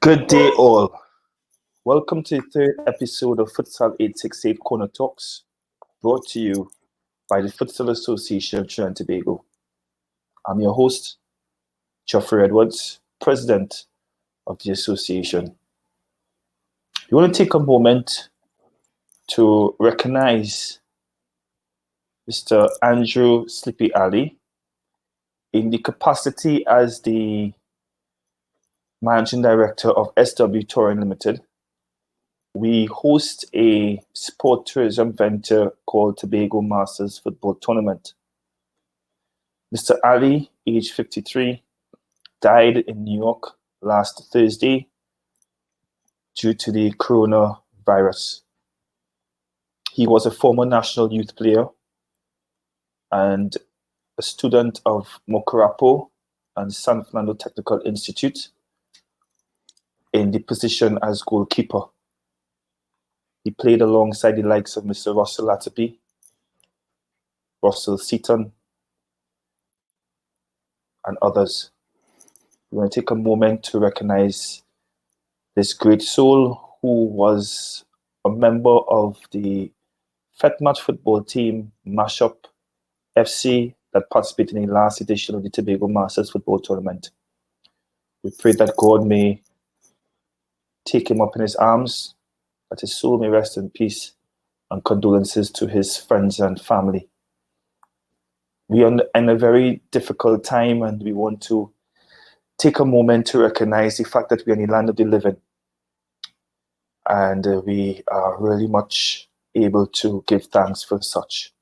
Good day, all. Welcome to the third episode of Futsal868 Corner Talks, brought to you by the Futsal Association of Trinidad Tobago. I'm your host, Geoffrey Edwards, President of the association. We want to take a moment to recognize Mr. Andrew Sleepy Ali in the capacity as the Managing Director of SW Touring Limited. We host a sport tourism venture called Tobago Masters Football Tournament. Mr. Ali, age 53, died in New York last Thursday due to the coronavirus. He was a former national youth player and a student of Mocarapo and San Fernando Technical Institute in the position as goalkeeper. He played alongside the likes of Mr. Russell Latapy, Russell Seaton, and others. We want to take a moment to recognize this great soul who was a member of the FETMAT football team, Mashup FC, that participated in the last edition of the Tobago Masters Football Tournament. We pray that God may take him up in his arms, that his soul may rest in peace, and condolences to his friends and family. We are in a very difficult time, and we want to take a moment to recognize the fact that we are in the land of the living. And we are really much able to give thanks for such.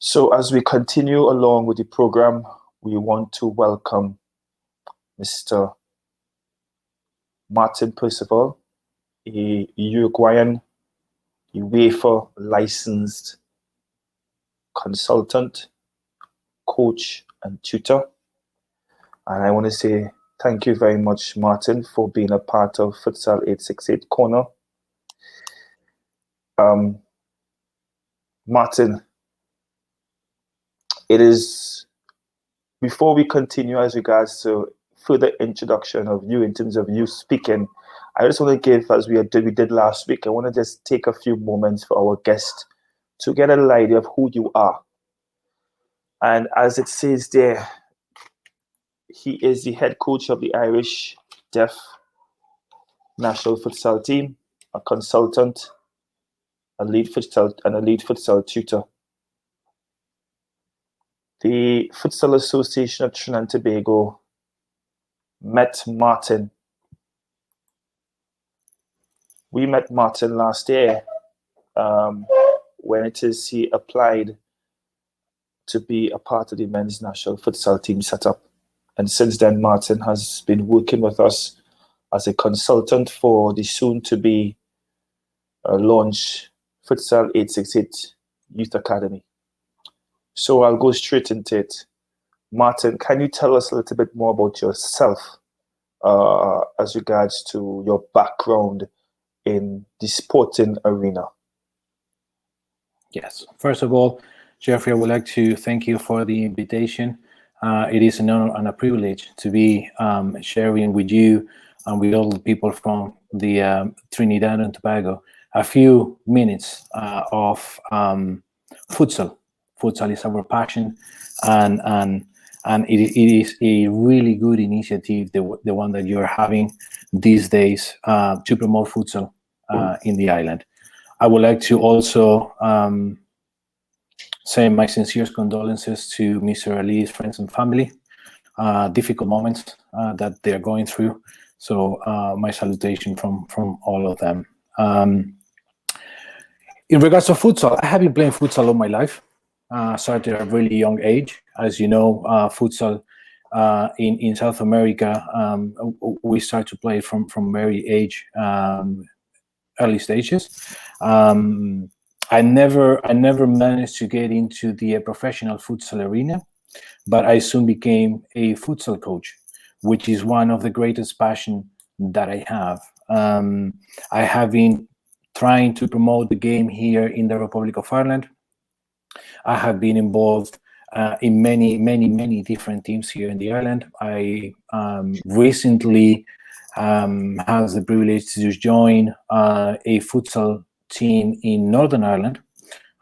So as we continue along with the program, we want to welcome Mr. Martin Perciavalle, a Uruguayan UEFA licensed consultant, coach, and tutor. And I want to say thank you very much, Martin, for being a part of Futsal868 Corner. Martin, it is, before we continue as regards to further introduction of you in terms of you speaking, I just want to give, as we did last week, I want to just take a few moments for our guest to get a little idea of who you are. And as it says there, he is the head coach of the Irish Deaf National Futsal Team, a consultant, a lead futsal tutor. The Futsal Association of Trinidad and Tobago met Martin. We met Martin last year when he applied to be a part of the men's national futsal team setup. And since then, Martin has been working with us as a consultant for the soon-to-be launch Futsal868 Youth Academy. So I'll go straight into it. Martin, can you tell us a little bit more about yourself as regards to your background in the sporting arena? Yes. First of all, Geoffrey, I would like to thank you for the invitation. It is an honor and a privilege to be sharing with you and with all the people from the Trinidad and Tobago a few minutes of futsal. Futsal is our passion, and it is a really good initiative, the one that you're having these days to promote futsal in the island. I would like to also say my sincere condolences to Mr. Ali's friends and family, difficult moments that they're going through. So my salutation from all of them. In regards to futsal, I have been playing futsal all my life. Started at a really young age. As you know, futsal in South America, we start to play from very early stages. I never managed to get into the professional futsal arena, but I soon became a futsal coach, which is one of the greatest passion that I have. I have been trying to promote the game here in the Republic of Ireland. I have been involved in many different teams here in the island. I recently has the privilege to join a futsal team in Northern Ireland.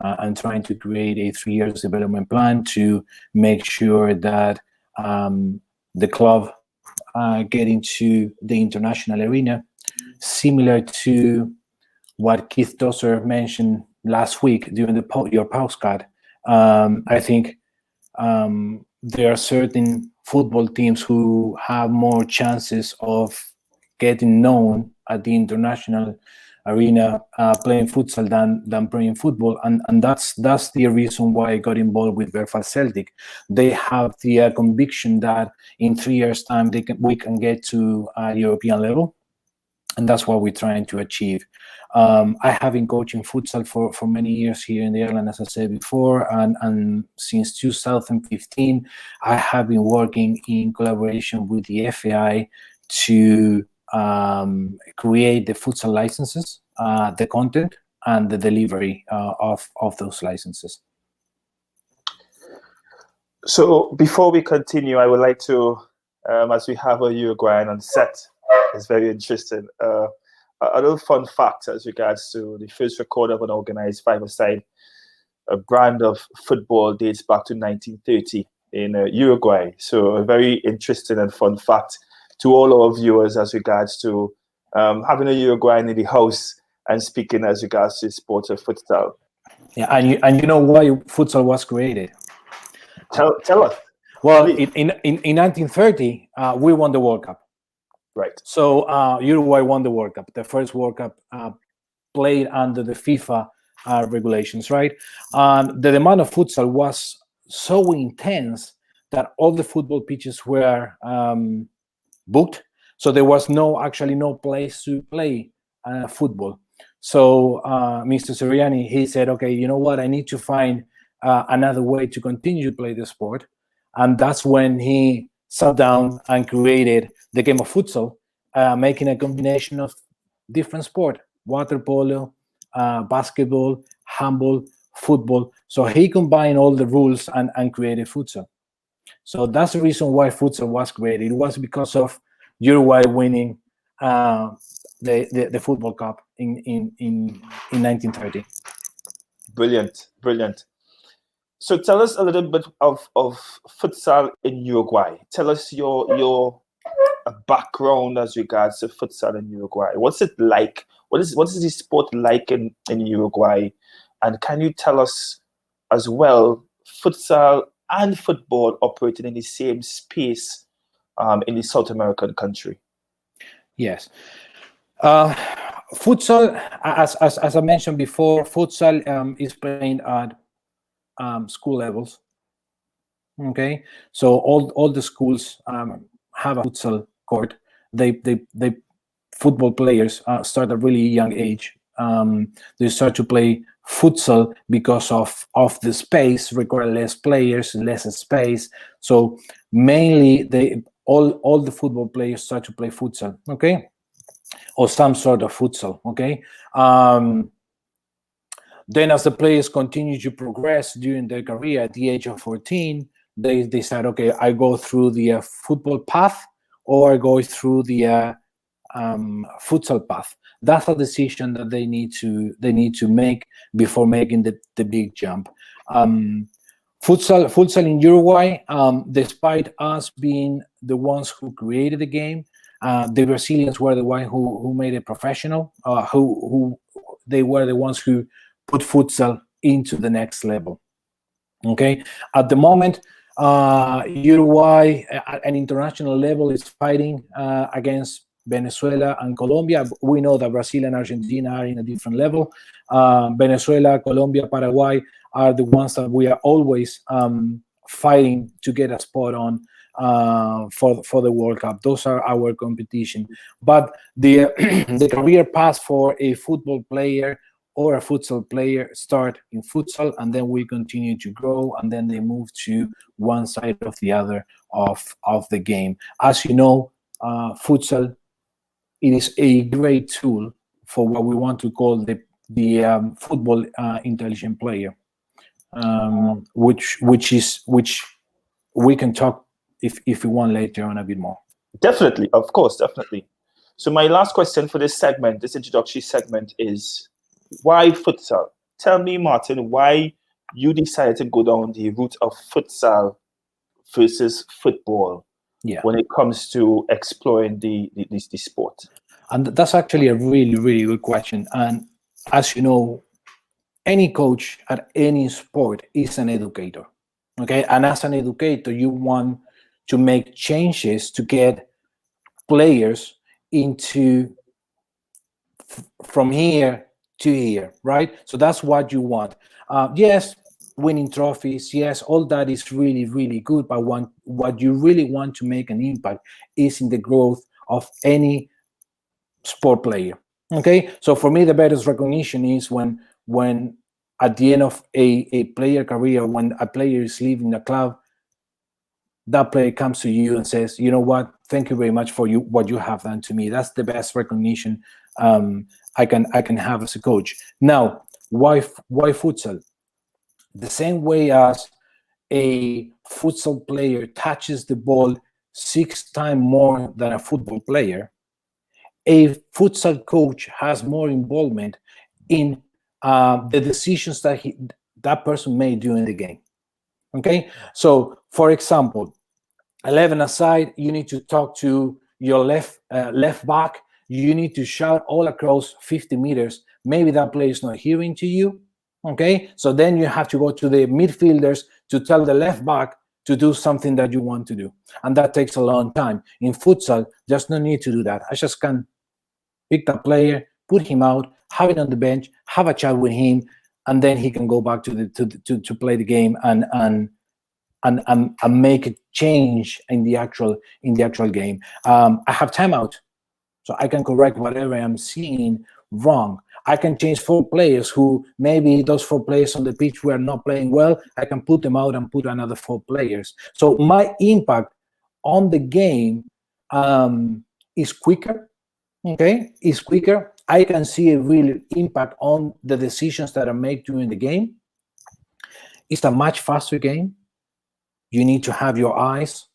And trying to create a 3 years development plan to make sure that the club get into the international arena, similar to what Keith Tutor mentioned last week during your postcard. I think there are certain football teams who have more chances of getting known at the international arena playing futsal than playing football, and that's the reason why I got involved with Belfast Celtic. They have the conviction that in 3 years' time we can get to European level, and that's what we're trying to achieve. I have been coaching futsal for many years here in the island, as I said before, and since 2015, I have been working in collaboration with the FAI to create the futsal licenses, the content, and the delivery of those licenses. So before we continue, I would like to, as we have a Uruguayan on set, it's very interesting. A little fun fact as regards to the first record of an organized five-a-side, a brand of football dates back to 1930 in Uruguay. So a very interesting and fun fact to all our viewers as regards to having a Uruguayan in the house and speaking as regards to the sport of futsal. Yeah, and you know why futsal was created? Tell us. Well, in 1930, we won the World Cup. Right. So Uruguay won the World Cup, the first World Cup played under the FIFA regulations, right? The demand of futsal was so intense that all the football pitches were booked. So there was actually no place to play football. So Mr. Siriani, he said, okay, you know what? I need to find another way to continue to play the sport. And that's when he sat down and created the game of futsal, making a combination of different sport, water polo, basketball, handball, football. So he combined all the rules and created futsal. So that's the reason why futsal was created. It was because of Uruguay winning the Football Cup in 1930. Brilliant, brilliant. So tell us a little bit of futsal in Uruguay. Tell us your background as regards to futsal in Uruguay. What's it like? What is the sport like in Uruguay? And can you tell us as well, futsal and football operating in the same space in the South American country? Yes. Futsal, as I mentioned before, futsal is played at school levels. Okay, so all the schools have a futsal court. They football players start at a really young age. They start to play futsal because of the space, require less players, less space. So mainly all the football players start to play futsal, okay, or some sort of futsal, okay. Then as the players continue to progress during their career, at the age of 14, they decide, okay, I go through the football path or I go through the futsal path. That's a decision that they need to make before making the big jump. Futsal in Uruguay, despite us being the ones who created the game, the Brazilians were the one who made it professional. Who they were the ones who put futsal into the next level. Okay, at the moment, Uruguay at an international level is fighting against Venezuela and Colombia. We know that Brazil and Argentina are in a different level. Venezuela, Colombia, Paraguay are the ones that we are always fighting to get a spot on for the World Cup. Those are our competition. But the the career path for a football player or a futsal player start in futsal, and then we continue to grow, and then they move to one side of the other of the game. As you know, futsal, it is a great tool for what we want to call the football intelligent player. which we can talk if we want later on a bit more. Definitely, of course, definitely. So my last question for this segment, this introductory segment, is why futsal? Tell me, Martin, why you decided to go down the route of futsal versus football when it comes to exploring the sport? And that's actually a really, really good question. And as you know, any coach at any sport is an educator. Okay, and as an educator, you want to make changes to get players into from here to here, right? So that's what you want. Yes, winning trophies, yes, all that is really, really good. But what you really want to make an impact is in the growth of any sport player. Okay, so for me, the best recognition is when at the end of a player career, when a player is leaving the club, that player comes to you and says, you know what, thank you very much for what you have done to me. That's the best recognition I can have as a coach. Now, why futsal? The same way as a futsal player touches the ball 6 times more than a football player, a futsal coach has more involvement in the decisions that person made during the game. Okay, so for example, 11 aside, you need to talk to your left back. You need to shout all across 50 meters. Maybe that player is not hearing to you. Okay, so then you have to go to the midfielders to tell the left back to do something that you want to do, and that takes a long time. In futsal, there's no need to do that. I just can pick that player, put him out, have it on the bench, have a chat with him, and then he can go back to play the game and make a change in the actual game. I have timeout, so I can correct whatever I'm seeing wrong. I can change 4 players who maybe those 4 players on the pitch were not playing well. I can put them out and put another 4 players. So my impact on the game is quicker. Okay, is quicker. I can see a real impact on the decisions that are made during the game. It's a much faster game. You need to have your eyes.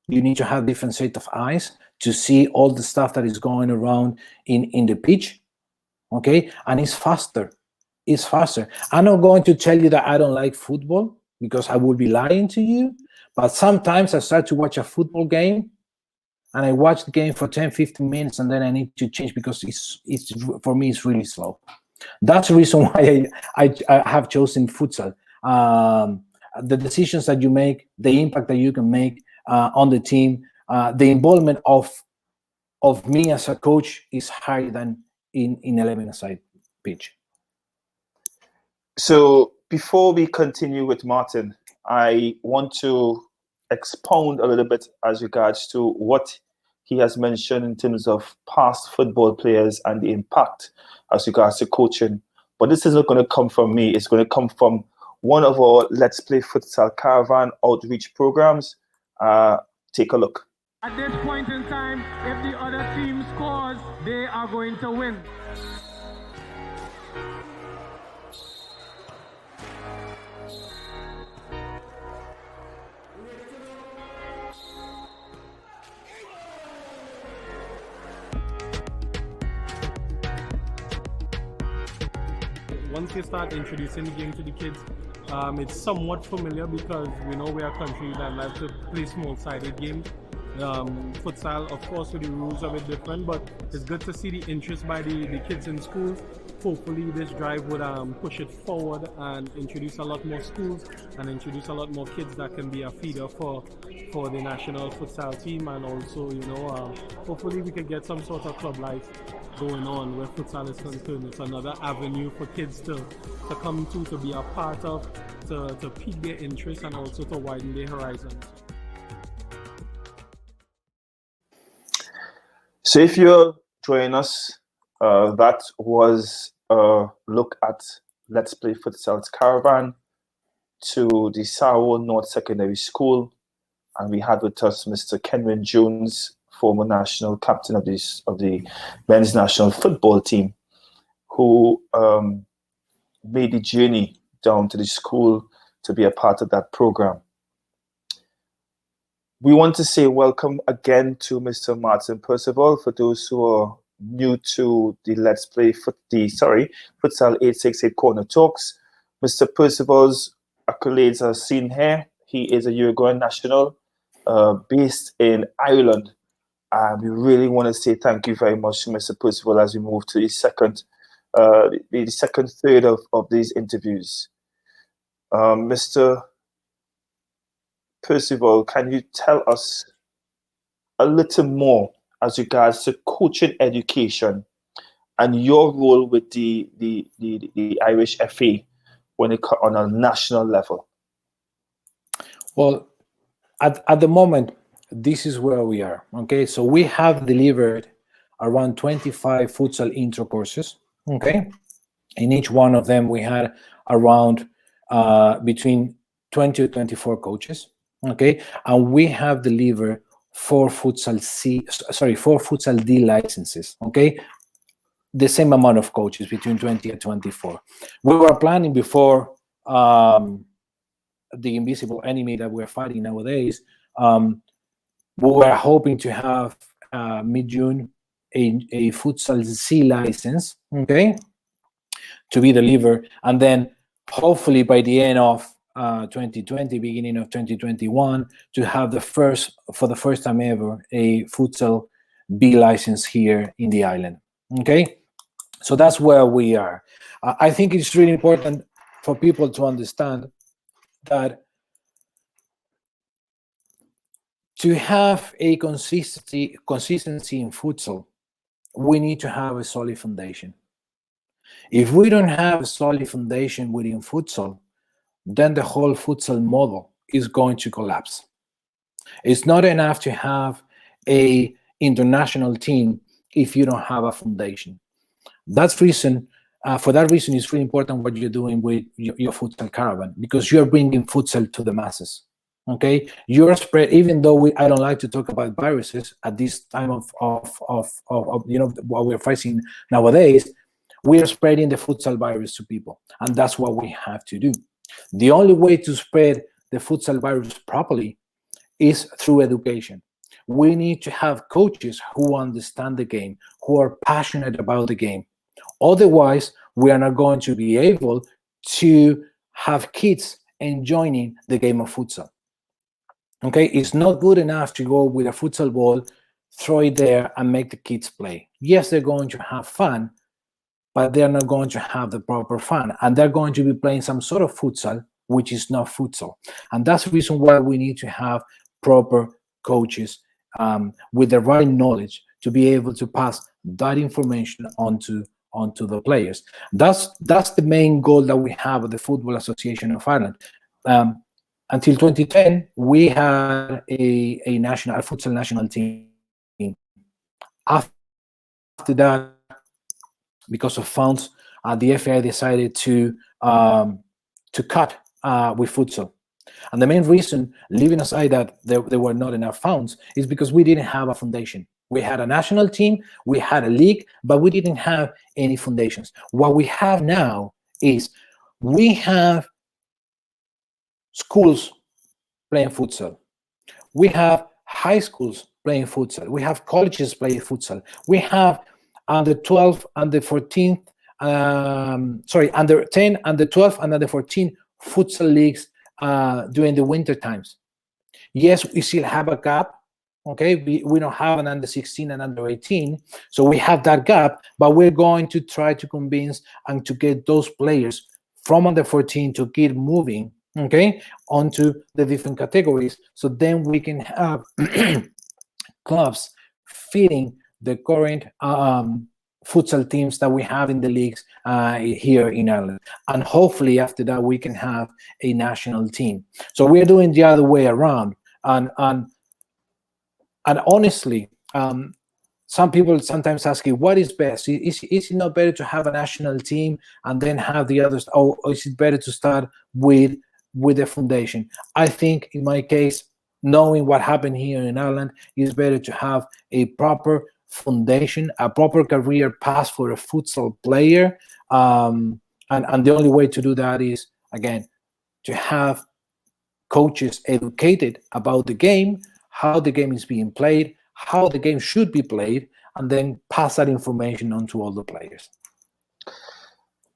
You need to have different set of eyes to see all the stuff that is going around in the pitch. Okay, and it's faster. It's faster. I'm not going to tell you that I don't like football because I would be lying to you. But sometimes I start to watch a football game and I watch the game for 10, 15 minutes and then I need to change because it's for me, it's really slow. That's the reason why I have chosen futsal. The decisions that you make, the impact that you can make on the team, the involvement of me as a coach is higher than in 11-a-side pitch. So before we continue with Martin, I want to expound a little bit as regards to what he has mentioned in terms of past football players and the impact as regards to coaching. But this isn't going to come from me. It's going to come from one of our Let's Play Futsal Caravan outreach programs. Take a look. At this point in time, if the other team scores, they are going to win. Once you start introducing the game to the kids, it's somewhat familiar because we know we are a country that likes to play small-sided games. Futsal, of course, with the rules are a bit different, but it's good to see the interest by the kids in schools. Hopefully this drive would push it forward and introduce a lot more schools and introduce a lot more kids that can be a feeder for the national futsal team, and also, you know, hopefully we can get some sort of club life going on where futsal is concerned. It's another avenue for kids to come to be a part of, to pique their interest and also to widen their horizons. So if you're joining us, that was a look at Let's Play Futsal's Caravan to the Sawo North Secondary School, and we had with us Mr. Kenwin Jones, former national captain of the men's national football team, who made the journey down to the school to be a part of that program. We want to say welcome again to Mr. Martin Perciavalle. For those who are new to the Let's Play Futsal 868 Corner Talks, Mr. Percivalle's accolades are seen here. He is a Uruguayan national based in Ireland. And we really want to say thank you very much to Mr. Perciavalle as we move to the second third of these interviews. Mr. Perciavalle, can you tell us a little more as regards to coaching education and your role with the Irish FA when it comes on a national level? Well, at the moment, this is where we are. Okay, so we have delivered around 25 futsal intro courses. Okay, in each one of them we had around between 20 to 24 coaches. Okay, and we have delivered 4 futsal D licenses. Okay, the same amount of coaches, between 20 and 24. We were planning before the invisible enemy that we're fighting nowadays. We were hoping to have mid-June a futsal C license, okay, to be delivered, and then hopefully by the end of 2020, beginning of 2021, to have for the first time ever, a futsal B license here in the island. Okay, so that's where we are. I think it's really important for people to understand that to have a consistency in futsal, we need to have a solid foundation. If we don't have a solid foundation within futsal, then the whole futsal model is going to collapse. It's not enough to have an international team if you don't have a foundation. For that reason, it's really important what you're doing with your futsal caravan, because you're bringing futsal to the masses. Okay, you're spread. Even though I don't like to talk about viruses at this time of what we're facing nowadays, we are spreading the futsal virus to people, and that's what we have to do. The only way to spread the futsal virus properly is through education. We need to have coaches who understand the game, who are passionate about the game. Otherwise, we are not going to be able to have kids enjoying the game of futsal. Okay, it's not good enough to go with a futsal ball, throw it there, and make the kids play. Yes, they're going to have fun, but they're not going to have the proper fun, and they're going to be playing some sort of futsal, which is not futsal. And that's the reason why we need to have proper coaches with the right knowledge to be able to pass that information onto the players. That's the main goal that we have at the Football Association of Ireland. Until 2010, we had a futsal national team. After that, because of funds, the FAI decided to cut with futsal. And the main reason, leaving aside that there were not enough funds, is because we didn't have a foundation. We had a national team, we had a league, but we didn't have any foundations. What we have now is we have schools playing futsal. We have high schools playing futsal. We have colleges playing futsal. We have under 12, under 14, under 10, under 12, and under 14 futsal leagues during the winter times. Yes, we still have a gap. Okay, we don't have an under 16 and under 18, so we have that gap, but we're going to try to convince and to get those players from under 14 to keep moving, okay, onto the different categories, so then we can have clubs fitting the current futsal teams that we have in the leagues here in Ireland, and hopefully after that we can have a national team. So we're doing the other way around, and honestly, some people sometimes ask you, what is best? Is it not better to have a national team and then have the others, or is it better to start with the foundation? I think in my case, knowing what happened here in Ireland, it's better to have a proper foundation, a proper career path for a futsal player. And the only way to do that is, again, to have coaches educated about the game, how the game is being played, how the game should be played, and then pass that information on to all the players.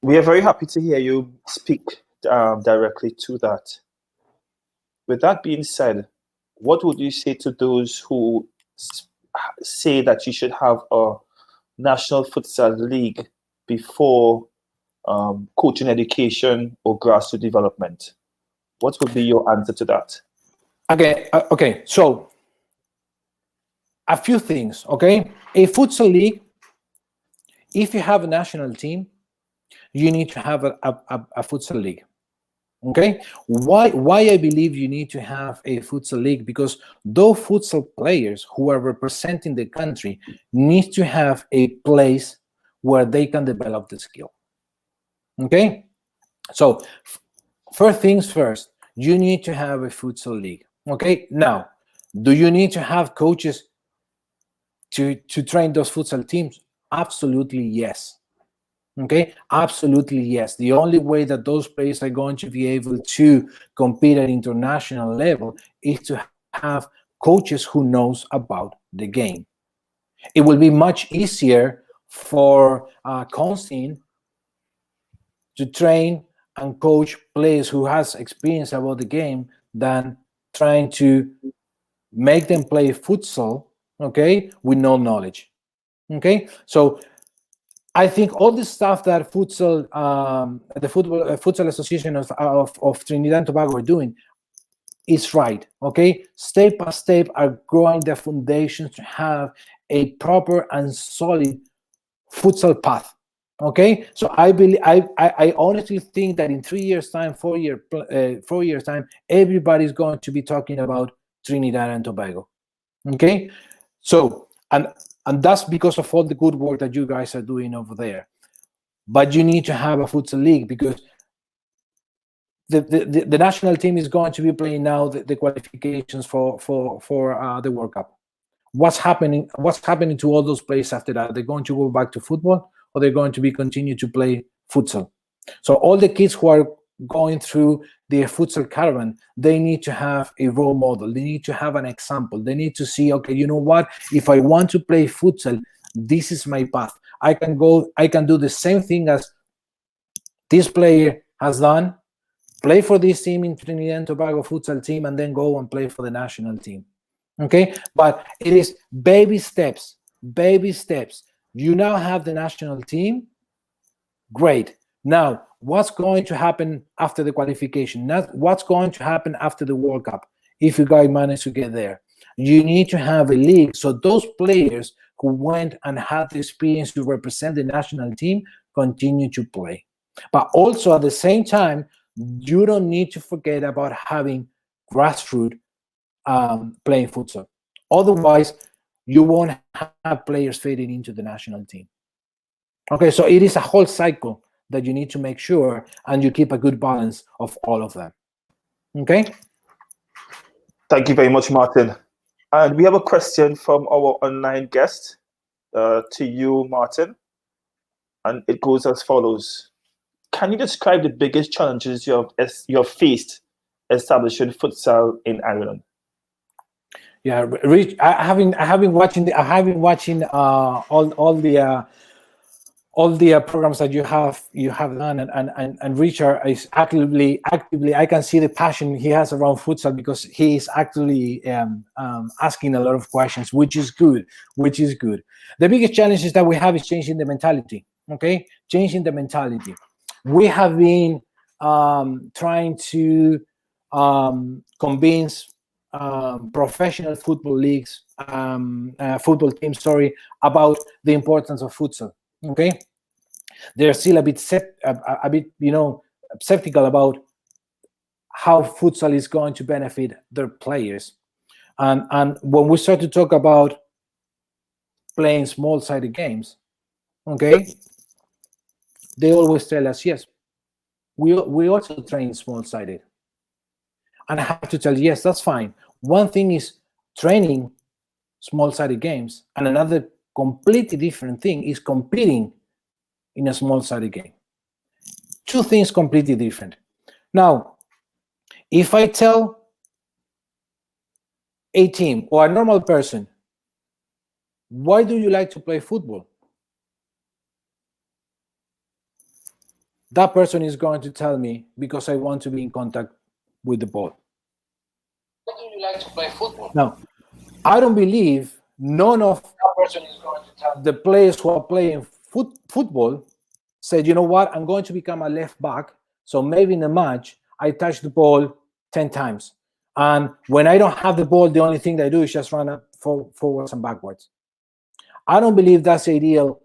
We are very happy to hear you speak directly to that. With that being said, what would you say to those who say that you should have a national futsal league before coaching education or grassroots development? What would be your answer to that? Okay. So a few things. Okay, a futsal league. If you have a national team, you need to have a futsal league. Okay, why I believe you need to have a futsal league? Because those futsal players who are representing the country need to have a place where they can develop the skill. Okay, so first things first, you need to have a futsal league. Okay, now, do you need to have coaches to train those futsal teams? Absolutely yes. Okay, absolutely yes. The only way that those players are going to be able to compete at international level is to have coaches who knows about the game. It will be much easier for Constantine to train and coach players who has experience about the game than trying to make them play futsal, okay, with no knowledge. Okay, so I think all the stuff that futsal, the Futsal Association of Trinidad and Tobago are doing is right. Okay, step by step are growing the foundations to have a proper and solid futsal path. Okay, so I honestly think that in 3 years' time, 4 years' time, everybody's going to be talking about Trinidad and Tobago. Okay, so and that's because of all the good work that you guys are doing over there. But you need to have a futsal league, because the national team is going to be playing now the qualifications for the World Cup. What's happening to all those players after that? They're going to go back to football, or they're going to be continue to play futsal. So all the kids who are going through the futsal caravan, they need to have a role model. They need to have an example. They need to see, okay, you know what? If I want to play futsal, this is my path. I can do the same thing as this player has done, play for this team in Trinidad and Tobago futsal team, and then go and play for the national team. Okay, but it is baby steps. Baby steps. You now have the national team. Great. Now, what's going to happen after the qualification? What's going to happen after the World Cup? If you guys manage to get there, you need to have a league, so those players who went and had the experience to represent the national team continue to play. But also at the same time, you don't need to forget about having grassroots playing futsal. Otherwise, you won't have players fading into the national team. Okay, so it is a whole cycle that you need to make sure, and you keep a good balance of all of them. Okay? Thank you very much, Martin. And we have a question from our online guest to you, Martin. And it goes as follows. Can you describe the biggest challenges you have faced establishing futsal in Ireland? Yeah, Rich, I have been watching all the programs that you have done, and Richard is actively. I can see the passion he has around futsal, because he is actually asking a lot of questions, which is good. The biggest challenge is that we have is changing the mentality. Okay, changing the mentality. We have been trying to convince professional football leagues, football teams, about the importance of futsal. Okay, they're still a bit skeptical about how futsal is going to benefit their players, and when we start to talk about playing small-sided games, okay, they always tell us, yes, we also train small-sided. And I have to tell you, yes, that's fine. One thing is training small-sided games, and another completely different thing is competing in a small-sided game. Two things completely different. Now, If I tell a team or a normal person, why do you like to play football? That person is going to tell me, because I want to be in contact with the ball. Why do you like to play football? Now, I don't believe none of the players who are playing football said, you know what, I'm going to become a left back, so maybe in a match I touch the ball 10 times. And when I don't have the ball, the only thing that I do is just run up forwards and backwards. I don't believe that's the ideal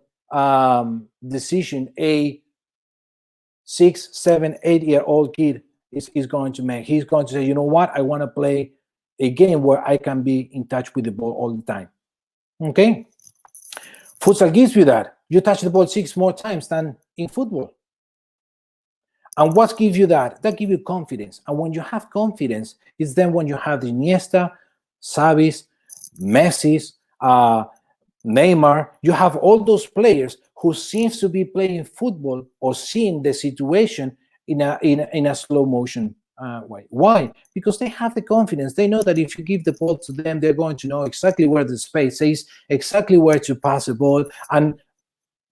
decision a 6, 7, 8-year-old kid is going to make. He's going to say, you know what, I want to play a game where I can be in touch with the ball all the time. Okay? Futsal gives you that. You touch the ball 6 more times than in football. And what gives you that? That gives you confidence. And when you have confidence, it's then when you have the Iniesta, Xavis, Messi's, Neymar, you have all those players who seems to be playing football or seeing the situation in a slow motion way. Why? Because they have the confidence. They know that if you give the ball to them, they're going to know exactly where the space is, exactly where to pass the ball. And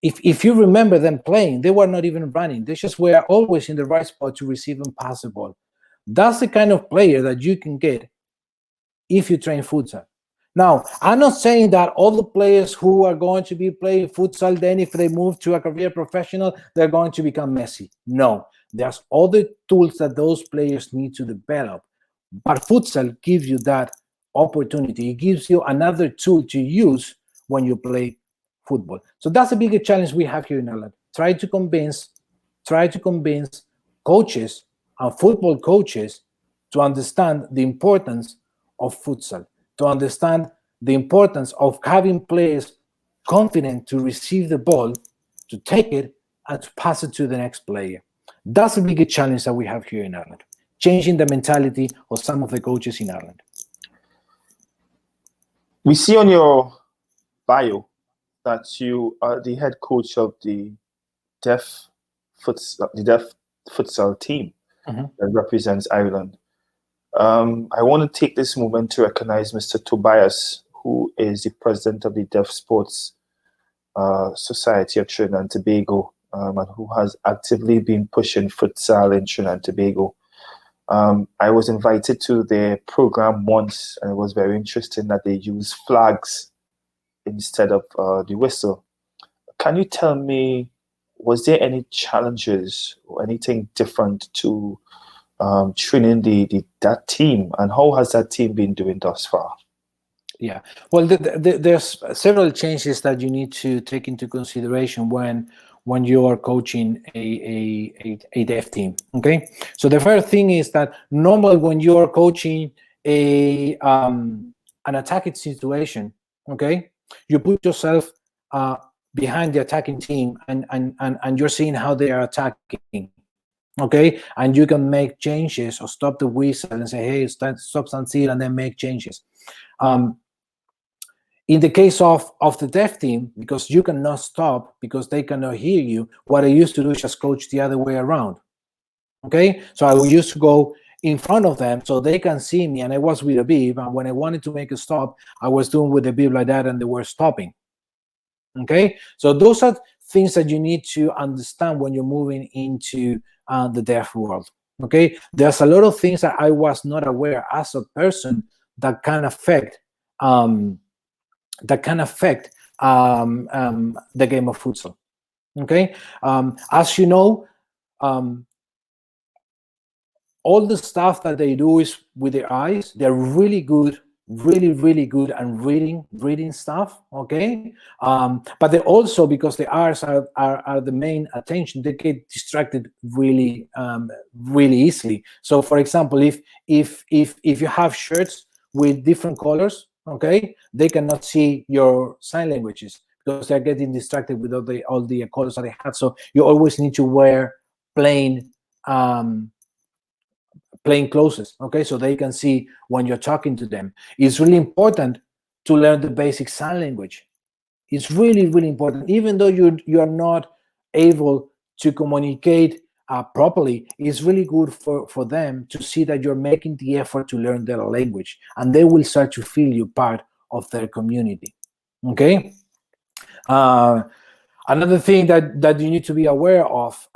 if you remember them playing, they were not even running. They just were always in the right spot to receive and pass the ball. That's the kind of player that you can get if you train futsal. Now, I'm not saying that all the players who are going to be playing futsal, then if they move to a career professional, they're going to become Messi. No, there's other tools that those players need to develop. But futsal gives you that opportunity. It gives you another tool to use when you play football. So that's the biggest challenge we have here in Ireland. Try to convince coaches and football coaches to understand the importance of futsal, to understand the importance of having players confident to receive the ball, to take it, and to pass it to the next player. That's the biggest challenge that we have here in Ireland, changing the mentality of some of the coaches in Ireland. We see on your bio that you are the head coach of the deaf futsal team that represents Ireland. I want to take this moment to recognize Mr. Tobias, who is the president of the Deaf Sports Society of Trinidad and Tobago, and who has actively been pushing futsal in Trinidad and Tobago. I was invited to their program once, and it was very interesting that they use flags instead of the whistle. Can you tell me, was there any challenges or anything different to training that team, and how has that team been doing thus far? Yeah, well, there's several changes that you need to take into consideration when you are coaching a deaf team. Okay, so the first thing is that normally when you are coaching an attacking situation, okay, you put yourself behind the attacking team and you're seeing how they are attacking. Okay, and you can make changes or stop the whistle and say, hey, stop, stand still, and then make changes. In the case of the deaf team, because you cannot stop because they cannot hear you, what I used to do is just coach the other way around. Okay, so I used to go in front of them so they can see me, and I was with a bib, and when I wanted to make a stop, I was doing with the bib like that, and they were stopping. Okay, so those are things that you need to understand when you're moving into the deaf world. Okay, there's a lot of things that I was not aware as a person that can affect the game of futsal. Okay, as you know, all the stuff that they do is with their eyes. They're really good, really good at reading stuff. Okay, but they also, because the eyes are the main attention, they get distracted really easily. So for example, if you have shirts with different colors, okay, they cannot see your sign languages because they're getting distracted with all the colors that they have. So you always need to wear plain clothes, okay, so they can see when you're talking to them. It's really important to learn the basic sign language. It's really important, even though you are not able to communicate properly, it's really good for them to see that you're making the effort to learn their language, and they will start to feel you part of their community. Okay. Another thing that you need to be aware of,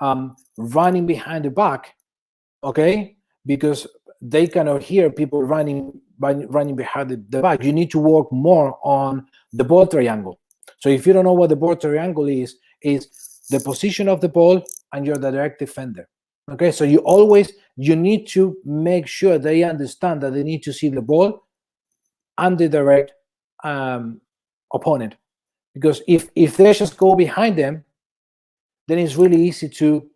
running behind the back, okay, because they cannot hear people running behind the back. You need to work more on the ball triangle. So if you don't know what the ball triangle is the position of the ball and you're the direct defender. Okay, so you need to make sure they understand that they need to see the ball and the direct opponent. Because if they just go behind them, then it's really easy to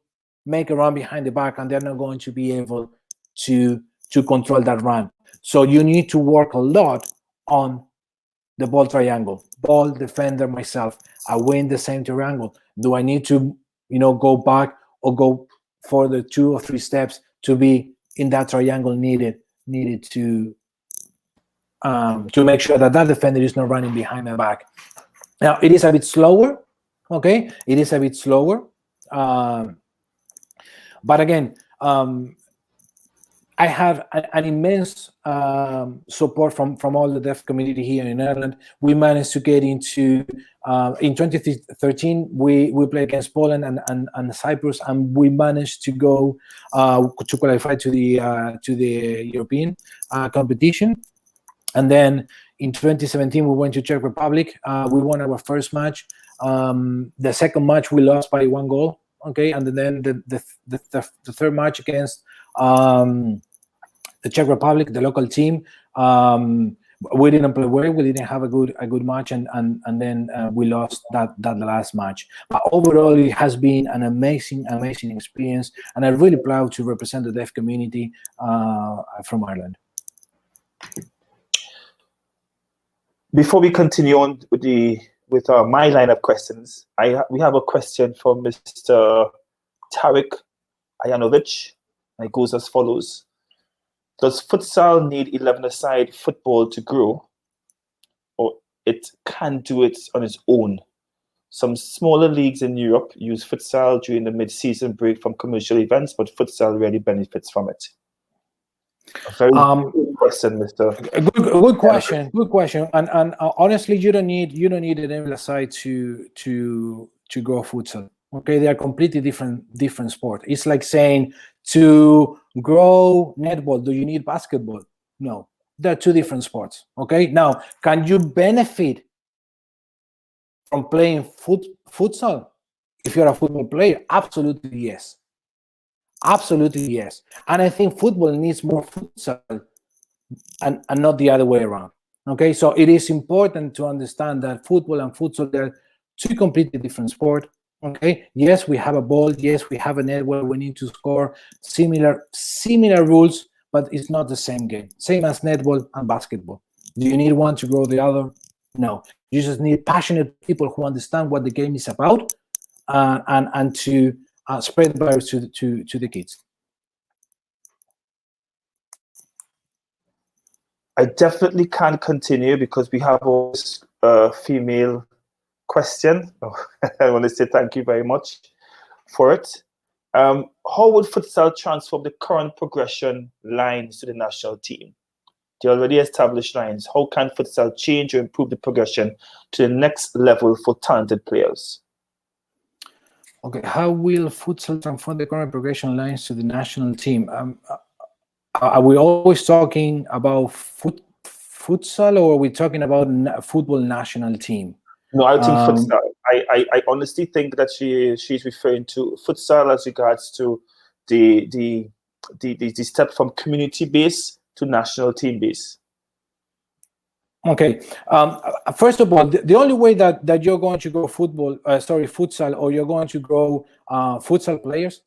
make a run behind the back, and they're not going to be able to control that run. So you need to work a lot on the ball triangle. Ball, defender, myself. I win the same triangle. Do I need to, go back or go further 2 or 3 steps to be in that triangle needed to make sure that defender is not running behind my back? Now, it is a bit slower, okay? It is a bit slower. But again, I have an immense support from all the deaf community here in Ireland. We managed to get into, in 2013, we played against Poland and Cyprus, and we managed to go to qualify to the European competition. And then in 2017, we went to Czech Republic. We won our first match. The second match, we lost by 1 goal. Okay, and then the third match against the Czech Republic, the local team, we didn't play well. We didn't have a good match, and then we lost that last match. But overall, it has been an amazing experience, and I'm really proud to represent the deaf community from Ireland. Before we continue on with my line of questions, we have a question from Mr. Tarek Ayanovic, and it goes as follows: does futsal need 11-a-side football to grow, or it can do it on its own? Some smaller leagues in Europe use futsal during the mid-season break from commercial events, but futsal really benefits from it. A very good question, Mr. Good question. Good question. And honestly, you don't need an MLS to grow futsal. Okay, they are completely different sport. It's like saying, to grow netball, do you need basketball? No, they're 2 different sports. Okay, now can you benefit from playing futsal if you're a football player? Absolutely yes. Absolutely yes. And I think football needs more futsal and not the other way around. Okay, so it is important to understand that football and futsal, they're 2 completely different sports. Okay, yes, we have a ball, yes, we have a net where we need to score, similar rules, but it's not the same game. Same as netball and basketball. Do you need one to grow the other? No, you just need passionate people who understand what the game is about, and to spread the virus to the kids. I definitely can't continue because we have a female question. I want to say thank you very much for it. How would futsal transform the current progression lines to the national team? The already established lines. How can futsal change or improve the progression to the next level for talented players? Okay, how will futsal transform the current progression lines to the national team? Are we always talking about futsal, or are we talking about football national team? No, I think futsal. I honestly think that she's referring to futsal as regards to the step from community base to national team base. Okay. First of all, the only way that you're going to grow futsal, or you're going to grow futsal players,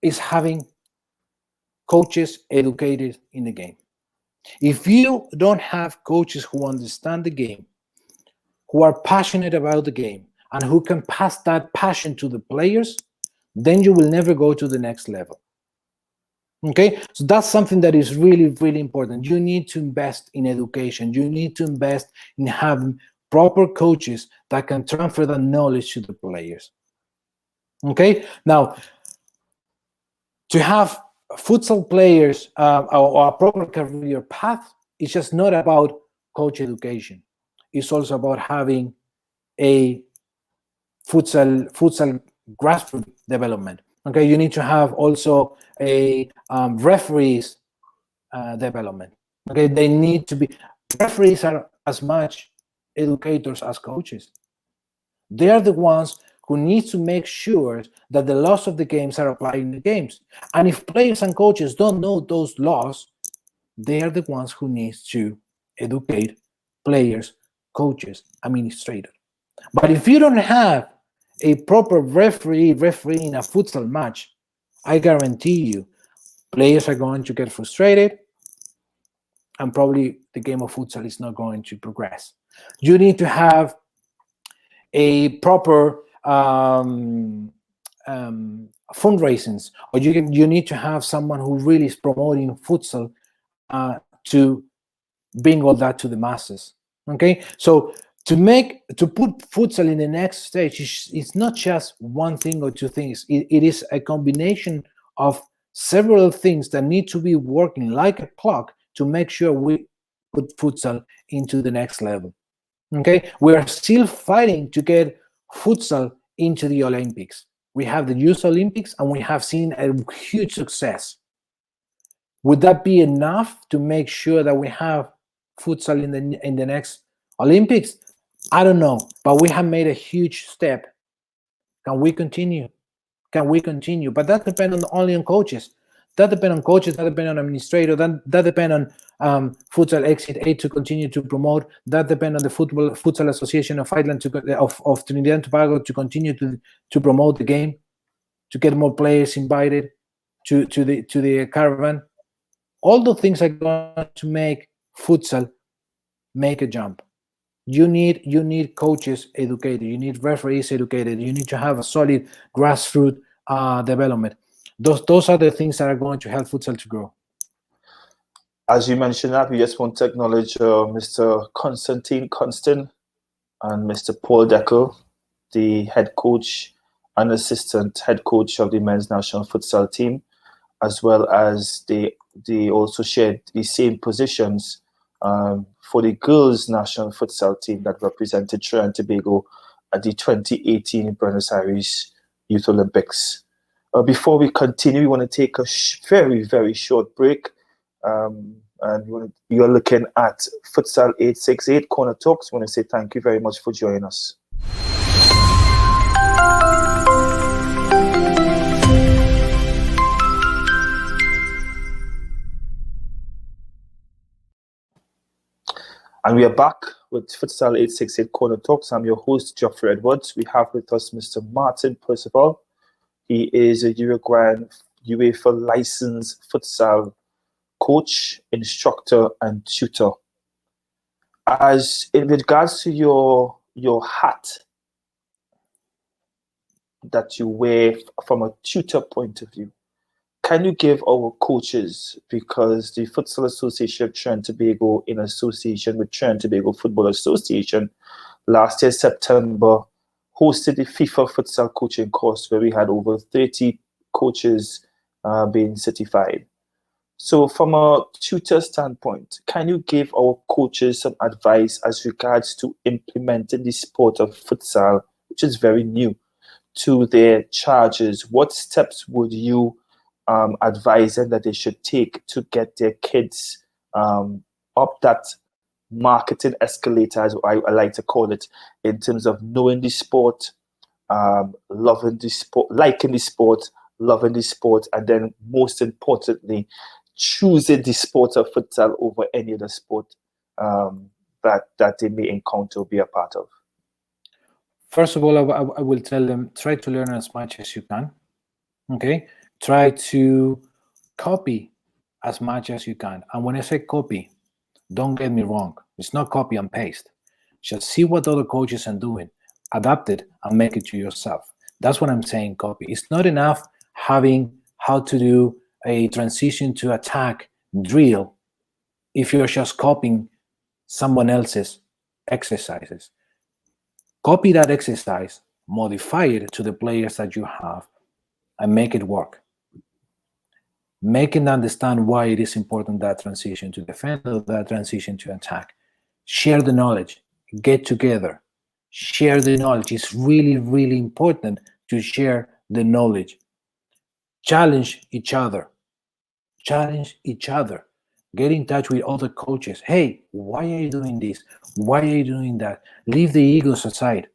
is having coaches educated in the game. If you don't have coaches who understand the game, who are passionate about the game, and who can pass that passion to the players, then you will never go to the next level. Okay, so that's something that is really, really important. You need to invest in education. You need to invest in having proper coaches that can transfer the knowledge to the players. Okay, now, to have futsal players or a proper career path is just not about coach education. It's also about having a futsal grassroots development. Okay, you need to have also a referees development. Okay, they need to be, referees are as much educators as coaches. They are the ones who need to make sure that the laws of the games are applied in the games. And if players and coaches don't know those laws, they are the ones who need to educate players, coaches, administrators. But if you don't have a proper referee in a futsal match, I guarantee you, players are going to get frustrated, and probably the game of futsal is not going to progress. You need to have a proper fundraisings, or you need to have someone who really is promoting futsal to bring all that to the masses. Okay, so to put futsal in the next stage, it's not just one thing or two things. It is a combination of several things that need to be working like a clock to make sure we put futsal into the next level. Okay, we are still fighting to get futsal into the Olympics. We have the Youth Olympics, and we have seen a huge success. Would that be enough to make sure that we have futsal in the next Olympics? I don't know, but we have made a huge step. Can we continue? Can we continue? But that depends only on coaches. That depends on coaches. That depends on administrators. That depends on Futsal Exit 8 to continue to promote. That depends on the Futsal Association of Ireland of Trinidad and Tobago to continue to promote the game, to get more players invited to the caravan. All the things are going to make futsal make a jump. You need coaches educated. You need referees educated. You need to have a solid grassroots development. Those are the things that are going to help futsal to grow. As you mentioned that, we just want to acknowledge Mr. Constantine Constant and Mr. Paul Decker, the head coach and assistant head coach of the men's national futsal team, as well as they also shared the same positions for the girls' national futsal team that represented Trinidad and Tobago at the 2018 Buenos Aires Youth Olympics. Before we continue, we want to take a very, very short break. And you're looking at Futsal868 Corner Talks. We want to say thank you very much for joining us. And we are back with Futsal868 Corner Talks. I'm your host, Geoffrey Edwards. We have with us Mr. Martin Perciavalle. He is a Uruguayan UEFA licensed futsal coach, instructor, and tutor. As in regards to your hat that you wear from a tutor point of view, can you give our coaches, because the Futsal Association of Trinidad and Tobago, in association with Trinidad and Tobago Football Association, last year, September, hosted the FIFA Futsal Coaching course where we had over 30 coaches being certified. So from a tutor standpoint, can you give our coaches some advice as regards to implementing the sport of futsal, which is very new, to their charges? What steps would you advise them that they should take to get their kids up that marketing escalator, as I like to call it, in terms of knowing the sport, loving the sport, liking the sport, loving the sport, and then most importantly, choosing the sport of futsal over any other sport that they may encounter or be a part of? First of all, I will tell them, try to learn as much as you can. Okay, try to copy as much as you can. And when I say copy, don't get me wrong, it's not copy and paste. Just see what other coaches are doing, adapt it, and make it to yourself. That's what I'm saying, copy. It's not enough having how to do a transition to attack drill if you're just copying someone else's exercises. Copy that exercise, modify it to the players that you have, and make it work. making them understand why it is important, that transition to defend or that transition to attack. Share the knowledge, get together, share the knowledge. It's really, really important to share the knowledge. Challenge each other. Challenge each other. Get in touch with other coaches. Hey, why are you doing this? Why are you doing that? Leave the egos aside.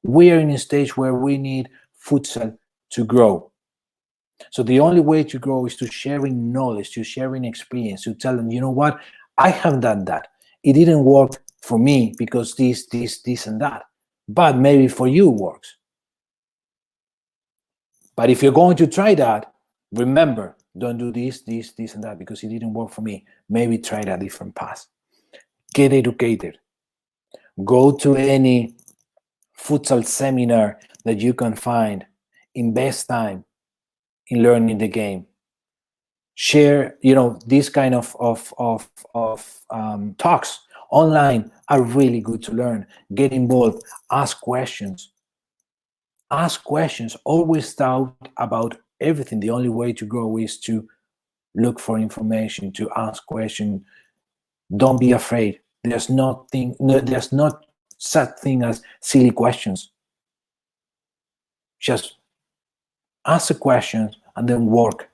We are in a stage where we need futsal to grow. So the only way to grow is to sharing knowledge, to sharing experience, to tell them, you know what, I have done that. It didn't work for me because this, and that. But maybe for you it works. But if you're going to try that, remember, don't do this, and that because it didn't work for me. Maybe try a different path. Get educated. Go to any futsal seminar that you can find. Invest time in learning the game. Share, these kind of talks online are really good to learn. Get involved. Ask questions. Ask questions. Always doubt about everything. The only way to grow is to look for information, to ask questions. Don't be afraid. There's not such thing as silly questions. Just ask the questions and then work.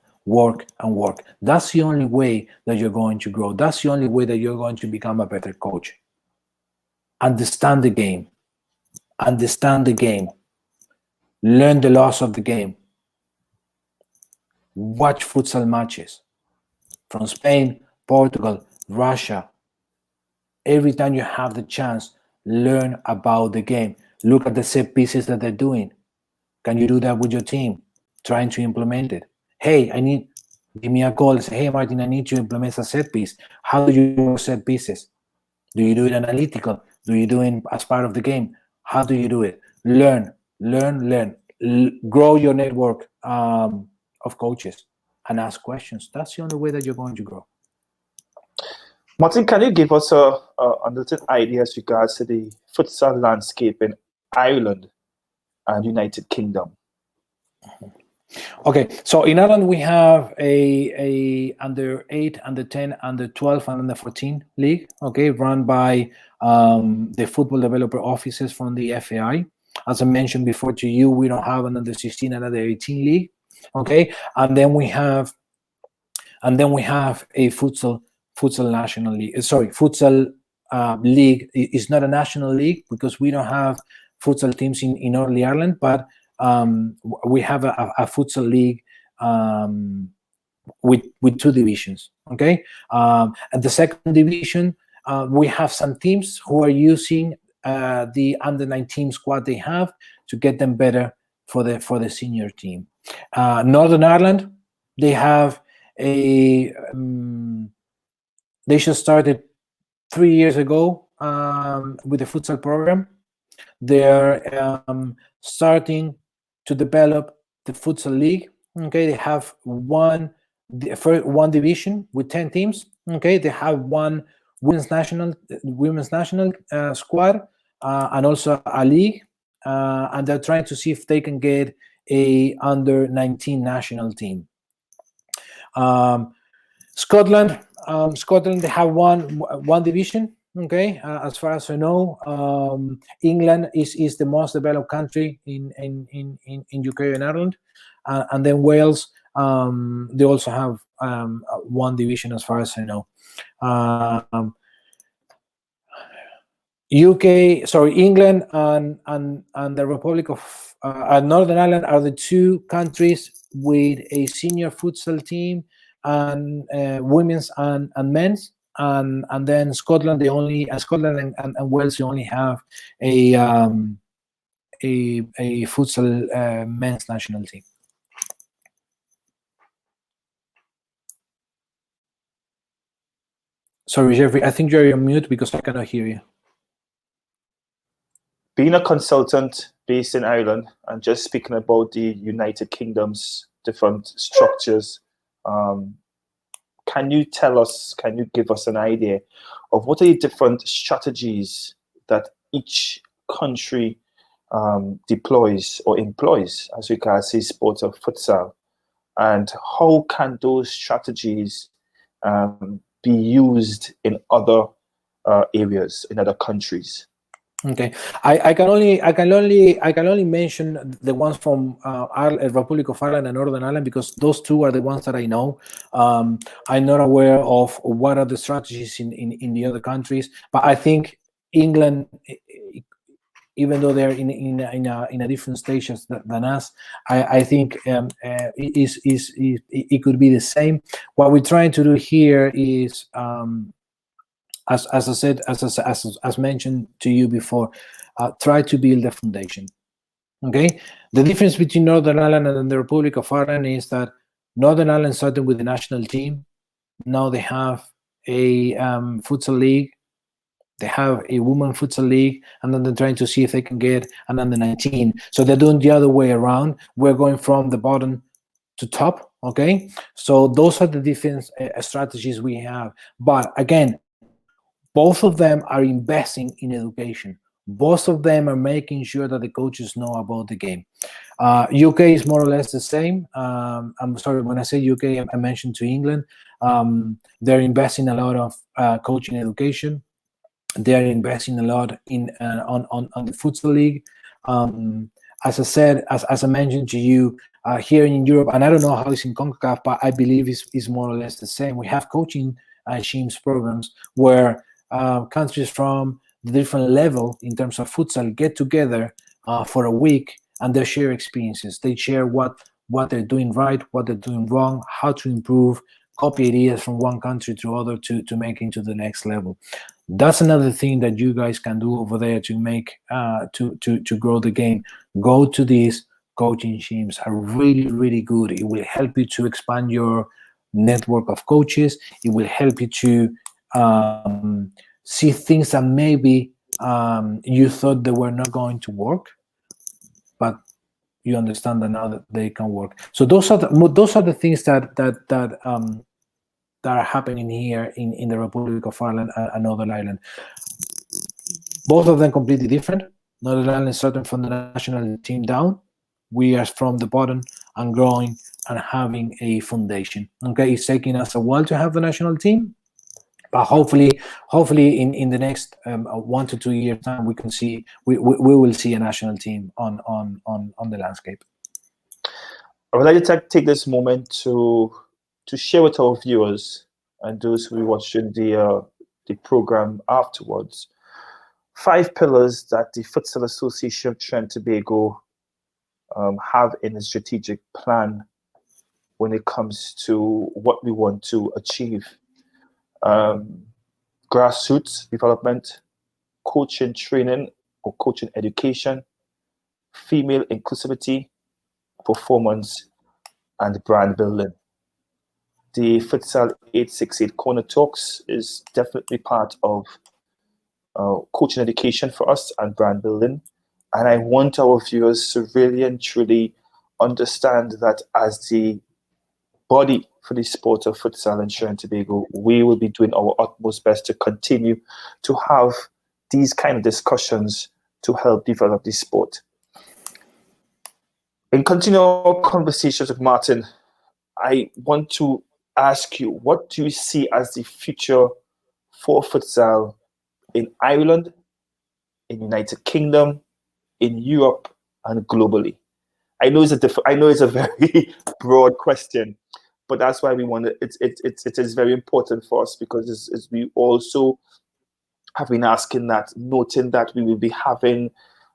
That's the only way that you're going to grow. That's the only way that you're going to become a better coach. Understand the game. Learn the laws of the game. Watch futsal matches from Spain, Portugal, Russia. Every time you have the chance, learn about the game. Look at the set pieces that they're doing. Can you do that with your team? Trying to implement it. Hey, give me a call and say, hey, Martin, I need to implement a set piece. How do you do set pieces? Do you do it analytical? Do you do it as part of the game? How do you do it? Learn. Grow your network of coaches and ask questions. That's the only way that you're going to grow. Martin, can you give us a little idea as regards to the futsal landscape in Ireland and United Kingdom? Okay, so in Ireland we have a under 8, under 10, under 12, and under 14 league. Okay, run by the football developer offices from the FAI. As I mentioned before to you, we don't have an under 16 and under 18 league. Okay, and then we have a futsal national league. Sorry, futsal league is not a national league because we don't have futsal teams in Northern Ireland, but we have a futsal league with 2 divisions. Okay, at the second division, we have some teams who are using the under 19 squad they have to get them better for the senior team. Northern Ireland, they have they just started 3 years ago with the futsal program. They're starting to develop the futsal league. Okay, they have one division with 10 teams. Okay, they have one women's national squad and also a league, and they're trying to see if they can get a under 19 national team. Scotland, they have one division. Okay, as far as I know, England is the most developed country in UK and Ireland, and then Wales, they also have one division as far as I know. England and the Republic of Northern Ireland are the 2 countries with a senior futsal team and women's and men's. And then Scotland, Scotland and Wales, they only have a futsal men's national team. Sorry, Jeffrey, I think you're on mute because I cannot hear you. Being a consultant based in Ireland and just speaking about the United Kingdom's different structures, can you give us an idea of what are the different strategies that each country deploys or employs as regards to sports of futsal? and how can those strategies be used in other areas, in other countries? Okay, I can only mention the ones from Republic of Ireland and Northern Ireland, because those two are the ones that I know. I'm not aware of what are the strategies in the other countries, but I think England, even though they're in a different stages than us, I think it could be the same. What we're trying to do here is, as I said, as mentioned to you before, try to build a foundation. Okay, the difference between Northern Ireland and the Republic of Ireland is that Northern Ireland started with the national team. Now they have a futsal league. They have a women futsal league, and then they're trying to see if they can get an under-19. So they're doing the other way around. We're going from the bottom to top. Okay, so those are the different strategies we have. But again, both of them are investing in education. Both of them are making sure that the coaches know about the game. UK is more or less the same. I'm sorry, when I say UK, I mentioned to England. They're investing a lot of coaching education. They're investing a lot in on the futsal league. As I said, as I mentioned to you, here in Europe, and I don't know how it's in CONCACAF, but I believe it's more or less the same. We have coaching teams programs where countries from the different level in terms of futsal get together for a week, and they share experiences. They share what they're doing right, what they're doing wrong, how to improve, copy ideas from one country to other to make it to the next level. That's another thing that you guys can do over there to make to grow the game. Go to these coaching teams, are really good. It will help you to expand your network of coaches. It will help you to see things that maybe you thought they were not going to work, but you understand that now that they can work. So those are the things that are happening here in the Republic of Ireland and Northern Ireland. Both of them completely different. Northern Ireland is starting from the national team down. We are from the bottom and growing and having a foundation. Okay, it's taking us a while to have the national team, but hopefully in the next 1 to 2 years time, we will see a national team on the landscape. I would like to take this moment to share with our viewers and those who are watching the program afterwards 5 pillars that the Futsal Association of Trinidad Tobago have in a strategic plan when it comes to what we want to achieve. Grassroots development, coaching training or coaching education, female inclusivity, performance, and brand building. The Futsal868 Corner Talks is definitely part of coaching education for us and brand building. And I want our viewers to really and truly understand that as the body for the sport of futsal in Trinidad and Tobago, we will be doing our utmost best to continue to have these kind of discussions to help develop the sport. In continuing our conversations with Martin, I want to ask you, what do you see as the future for futsal in Ireland, in United Kingdom, in Europe, and globally? I know it's a very broad question, but that's why we want to. It is very important for us because as we also have been asking that, noting that we will be having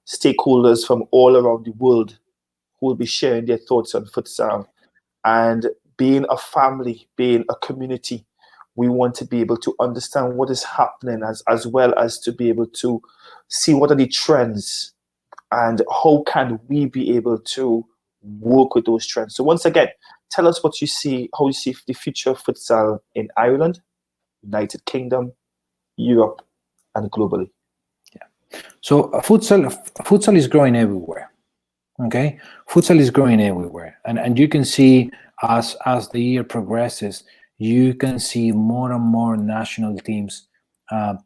stakeholders from all around the world who will be sharing their thoughts on futsal. And being a family, being a community, we want to be able to understand what is happening as well as to be able to see what are the trends and how can we be able to work with those trends. So once again, tell us what you see, how you see the future of futsal in Ireland, United Kingdom, Europe, and globally. Yeah. So futsal is growing everywhere. Okay, futsal is growing everywhere, and you can see as the year progresses, you can see more and more national teams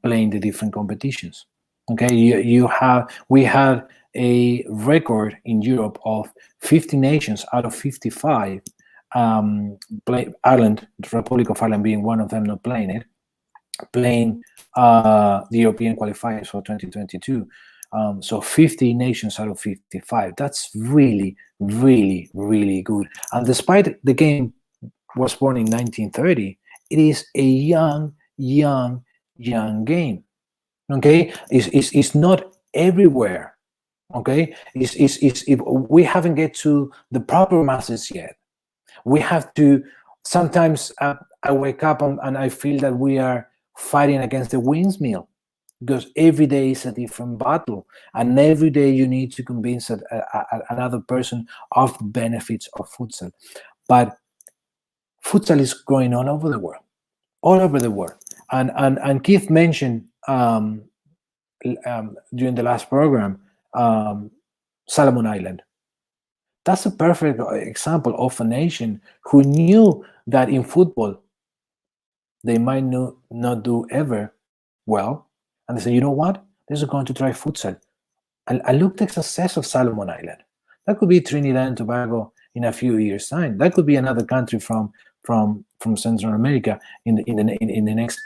playing the different competitions. Okay, we had a record in Europe of 50 nations out of 55 Ireland, the Republic of Ireland being one of them, not playing the European qualifiers for 2022. So 50 nations out of 55. That's really, really, really good. And despite the game was born in 1930, it is a young game. Okay, it's not everywhere. Okay, we haven't get to the proper masses yet. We have to. Sometimes I wake up and I feel that we are fighting against the windmill, because every day is a different battle, and every day you need to convince another person of the benefits of futsal. But futsal is growing all over the world, And Keith mentioned during the last program, Solomon Island. That's a perfect example of a nation who knew that in football they might not do ever well, and they said, you know what? They're going to try futsal. And look at the success of Solomon Island. That could be Trinidad and Tobago in a few years' time. That could be another country from Central America in the next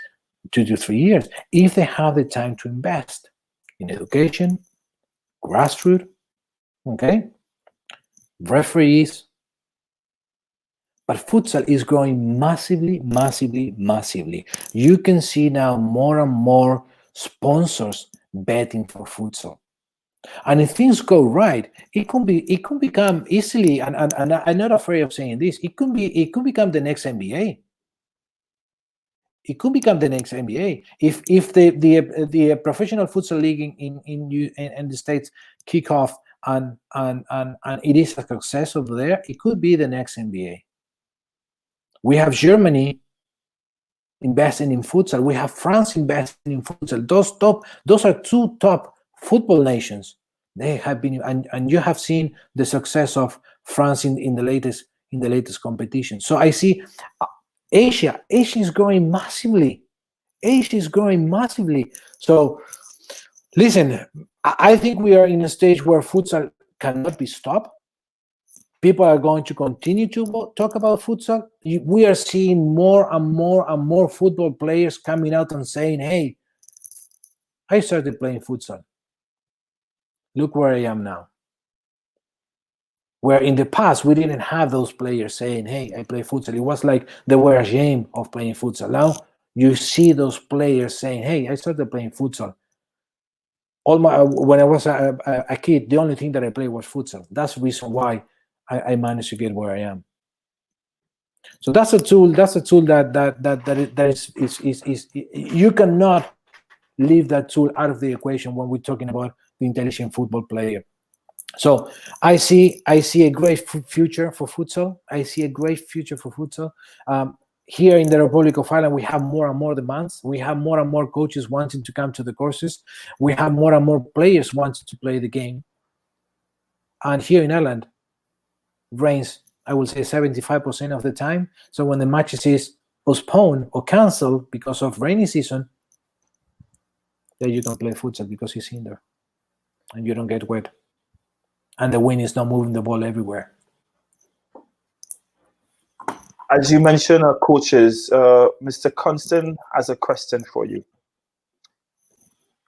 2 to 3 years, if they have the time to invest in education, grassroots, okay, referees. But futsal is growing massively. You can see now more and more sponsors betting for futsal. And if things go right, it can become easily, and I'm not afraid of saying this, it could become the next NBA. It could become the next NBA if the professional futsal league in the States kick off and it is a success over there. It could be the next NBA. We have Germany investing in futsal. We have France investing in futsal. Those are two top football nations. They have been, and you have seen the success of France in the latest competition. So I see Asia is growing massively. So listen, I think we are in a stage where futsal cannot be stopped. People are going to continue to talk about futsal. We are seeing more and more football players coming out and saying, hey, I started playing futsal. Look where I am now. Where in the past, we didn't have those players saying, hey, I play futsal. It was like they were ashamed of playing futsal. Now you see those players saying, hey, I started playing futsal. When I was a kid, the only thing that I played was futsal. That's the reason why I managed to get where I am. So that's a tool. That's a tool that is you cannot leave that tool out of the equation when we're talking about the intelligent football player. So I see a great future for futsal. Here in the Republic of Ireland, we have more and more demands. We have more and more coaches wanting to come to the courses. We have more and more players wanting to play the game. And here in Ireland, rains, I will say 75% of the time. So when the matches is postponed or canceled because of rainy season, then you don't play futsal because it's in there and you don't get wet. And the wind is not moving the ball everywhere. As you mentioned, coaches, Mr. Constant has a question for you.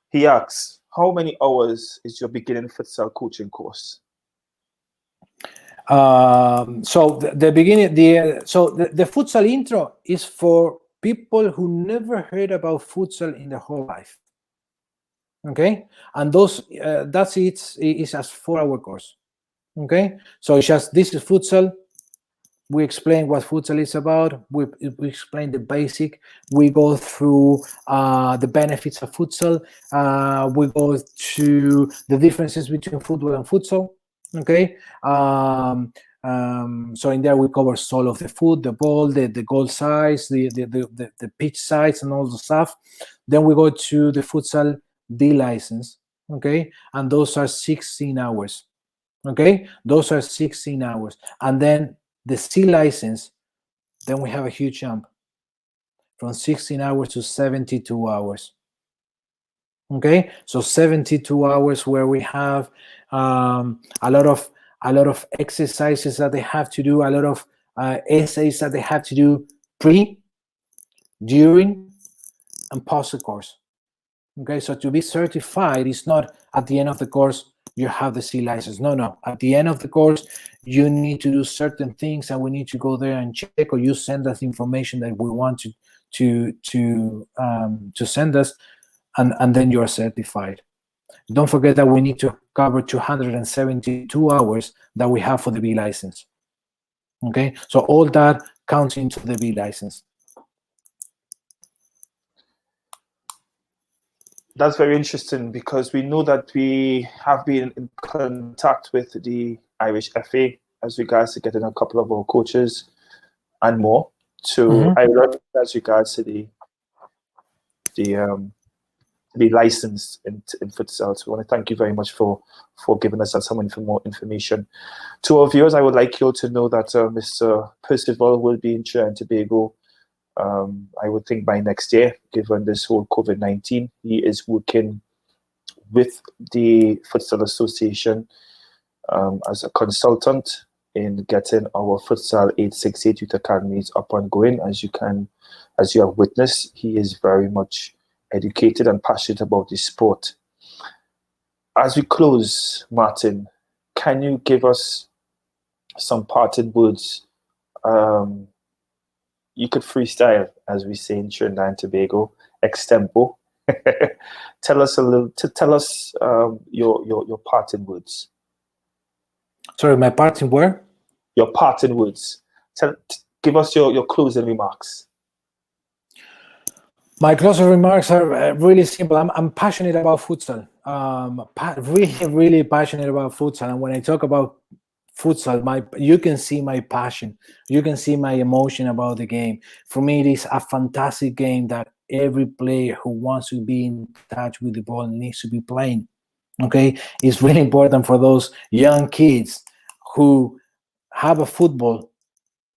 He asks, how many hours is your beginning futsal coaching course? So the futsal intro is for people who never heard about futsal in their whole life. Okay, and those that's it's a 4-hour course. Okay, so it's just, this is futsal. We explain what futsal is about. We explain the basic. We go through the benefits of futsal. We go to the differences between football and futsal. Okay, so in there we cover all of the foot, the ball, the goal size, the pitch size, and all the stuff. Then we go to the futsal D license. Okay, and those are 16 hours. Okay, those are 16 hours, and then the C license. Then we have a huge jump from 16 hours to 72 hours. Okay, so 72 hours where we have a lot of exercises that they have to do, a lot of essays that they have to do pre, during, and post the course. Okay, so to be certified is not at the end of the course you have the C license. No. At the end of the course, you need to do certain things, and we need to go there and check, or you send us information that we want to send us, and then you are certified. Don't forget that we need to cover 272 hours that we have for the B license. Okay, so all that counts into the B license. That's very interesting, because we know that we have been in contact with the Irish FA as regards to getting a couple of our coaches and more to Ireland as regards to the license in futsal. So I want to thank you very much for giving us some more information. To our viewers, I would like you all to know that Mr. Perciavalle will be in Trinidad and Tobago. I would think by next year, given this whole COVID-19. He is working with the Futsal Association as a consultant in getting our Futsal 868 Youth Academies up and going. As you have witnessed, he is very much educated and passionate about the sport. As we close, Martin, can you give us some parting words? You could freestyle, as we say in Trinidad and Tobago, extempo. Tell us your parting words. Sorry, my parting word? Your parting words. Give us your closing remarks. My closing remarks are really simple. I'm passionate about futsal. Really passionate about futsal. And when I talk about futsal, you can see my passion. You can see my emotion about the game. For me, it is a fantastic game that every player who wants to be in touch with the ball needs to be playing. Okay, it's really important for those young kids who have a football,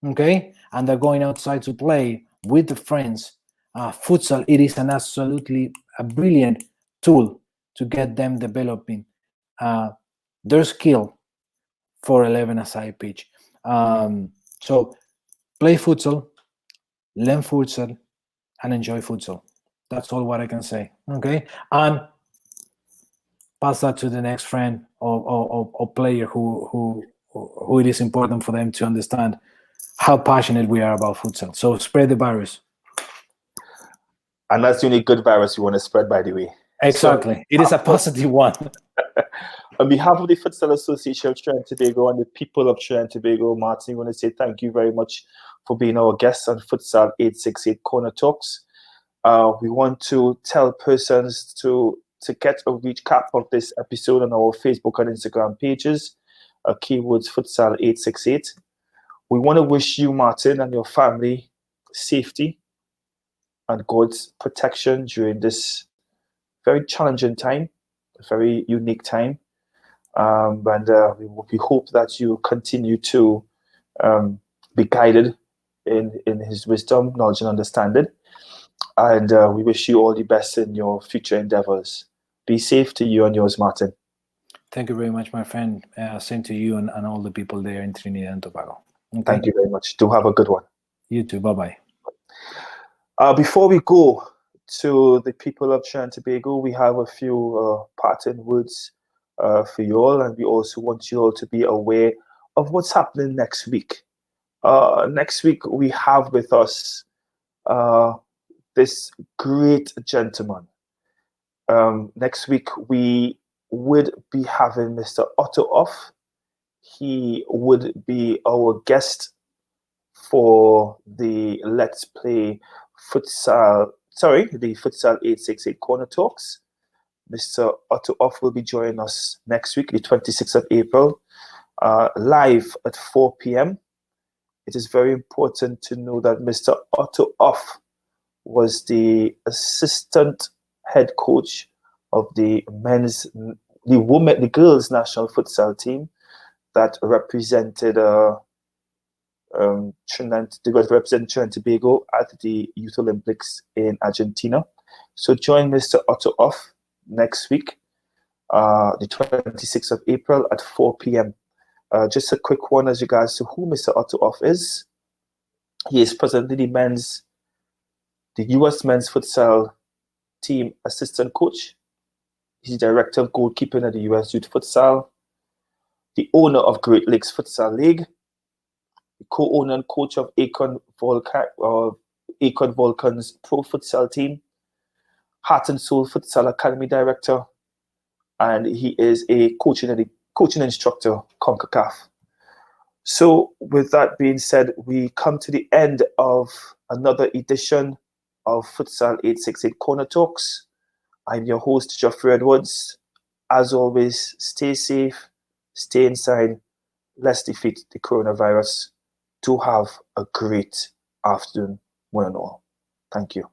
okay, and they're going outside to play with the friends. Futsal, it is an absolutely a brilliant tool to get them developing their skill for 11-a-side pitch. So play futsal, learn futsal, and enjoy futsal. That's all what I can say. Okay, and pass that to the next friend or player who it is important for them to understand how passionate we are about futsal. So spread the virus. And that's the only good virus you want to spread, by the way. Exactly. So, it is a positive one. On behalf of the Futsal Association of Trinidad and Tobago and the people of Trinidad and Tobago, Martin, I want to say thank you very much for being our guest on Futsal 868 Corner Talks. We want to tell persons to get a recap of this episode on our Facebook and Instagram pages. Keywords Futsal 868. We want to wish you, Martin, and your family safety and God's protection during this very challenging time, a very unique time. And we hope that you continue to be guided in his wisdom, knowledge, and understanding. And we wish you all the best in your future endeavors. Be safe to you and yours, Martin. Thank you very much, my friend. Same to you and all the people there in Trinidad and Tobago. Okay. Thank you very much. Do have a good one. You too. Bye-bye. Before we go to the people of Trinidad and Tobago, we have a few parting words for you all, and we also want you all to be aware of what's happening next week. Next week, we have with us this great gentleman. Next week, we would be having Mr. Otto off. He would be our guest for the Let's Play the Futsal 868 Corner Talks. Mr. Otto Off will be joining us next week, the 26th of April, live at 4 p.m. It is very important to know that Mr. Otto Off was the assistant head coach of the girls' national futsal team that represented Trinidad and Tobago at the Youth Olympics in Argentina. So join Mr. Otto Off next week, the 26th of April at 4 p.m. Just a quick one as regards to who Mr. Otto is. He is presently the US men's futsal team assistant coach. He's director of goalkeeping at the US Youth Futsal, the owner of Great Lakes Futsal League, the co-owner and coach of Akon Vulcan's Pro Futsal team, Heart and Soul Futsal Academy director, and he is a coaching instructor, CONCACAF. So with that being said, we come to the end of another edition of Futsal868 Corner Talks. I'm your host, Geoffrey Edwards. As always, stay safe, stay inside. Let's defeat the coronavirus. Do have a great afternoon, one and all. Thank you.